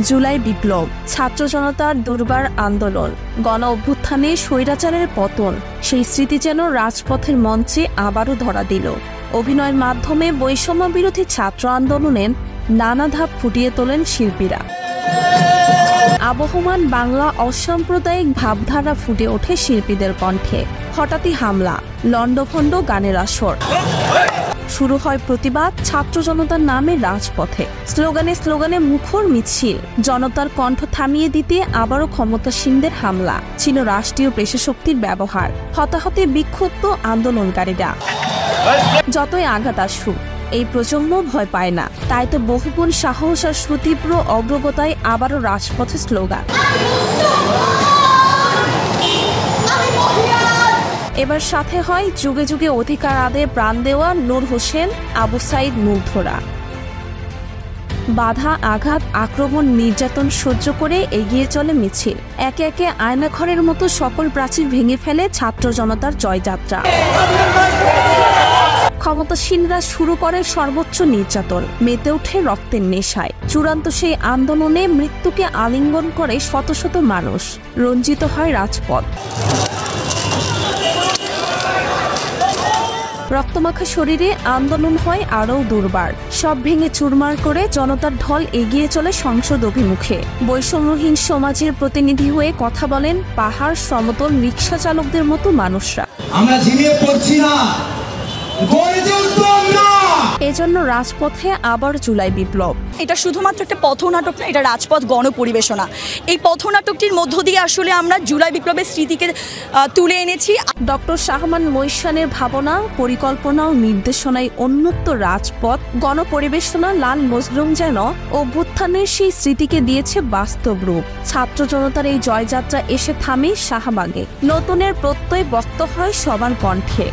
জুলাই বিপ্লব, ছাত্র জনতার দুর্বার আন্দোলন, গণ অভ্যুত্থানে স্বৈরাচারের পতন, সেই স্মৃতি যেন রাজপথের মঞ্চে আবারও ধরা দিল। অভিনয়ের মাধ্যমে বৈষম্য বিরোধী ছাত্র আন্দোলনের নানা ধাপ ফুটিয়ে তোলেন শিল্পীরা। আবহমান বাংলা অসাম্প্রদায়িক ভাবধারা ফুটে ওঠে শিল্পীদের কণ্ঠে। হঠাৎই হামলা, লণ্ডভণ্ড গানের আসর, শুরু হয় প্রতিবাদ, ছাত্র জনতার নামে রাজপথে স্লোগানে স্লোগানে মুখর মিছিল। জনতার কণ্ঠ থামিয়ে দিতে আবারও ক্ষমতাসীনদের হামলা, ছিল রাষ্ট্রীয় পেশাশক্তির ব্যবহার। হতাহতে বিক্ষুব্ধ আন্দোলনকারীরা। যতই আঘাত আসুক, এই প্রজন্ম ভয় পায় না। তাই তো বহুগুণ সাহস আর সুতীব্র অগ্রগতায় আবারও রাজপথে স্লোগান। এবার সাথে হয় যুগে যুগে অধিকার আদায়ে প্রাণ দেওয়া নূর হোসেন, আবু সাইদ মুগ্ধরা। বাধা, আঘাত, আক্রমণ, নির্যাতন সহ্য করে এগিয়ে চলে মিছিল। একে একে আয়নাঘরের মতো সকল প্রাচীর ভেঙে ফেলে ছাত্র জনতার জয়যাত্রা। ক্ষমতাসীনরা শুরু করে সর্বোচ্চ নির্যাতন, মেতে ওঠে রক্তের নেশায়। চূড়ান্ত সেই আন্দোলনে মৃত্যুকে আলিঙ্গন করে শত শত মানুষ। রঞ্জিত হয় রাজপথ। রক্তমাখা শরীরে আন্দোলন হয় আরও দুর্বার। সব ভেঙে চুরমার করে জনতার ঢল এগিয়ে চলে সংসদ অভিমুখে। বৈষম্যহীন সমাজের প্রতিনিধি হয়ে কথা বলেন পাহাড় সমতল রিক্সা চালকদের মতো মানুষরা। আমরা ঝিমিয়ে পড়ছি না, এজন্য রাজপথে আবার জুলাই বিপ্লব। এটা শুধুমাত্র একটা পথনাটক না, এটা রাজপথ গণপরিবেশনা। এই পথনাটকটির মধ্য দিয়ে আসলে আমরা জুলাই বিপ্লবের স্মৃতিকে তুলে এনেছি। ডক্টর শাহমান মৈশানের ভাবনা, পরিকল্পনা ও নির্দেশনায় উন্মুক্ত রাজপথ গণপরিবেশনা লাল মজলুম যেন অভ্যুত্থানের সেই স্মৃতিকে দিয়েছে বাস্তব রূপ। ছাত্র জনতার এই জয়যাত্রা এসে থামে শাহবাগে। নতুনের প্রত্যয় ব্যক্ত হয় সবার কণ্ঠে।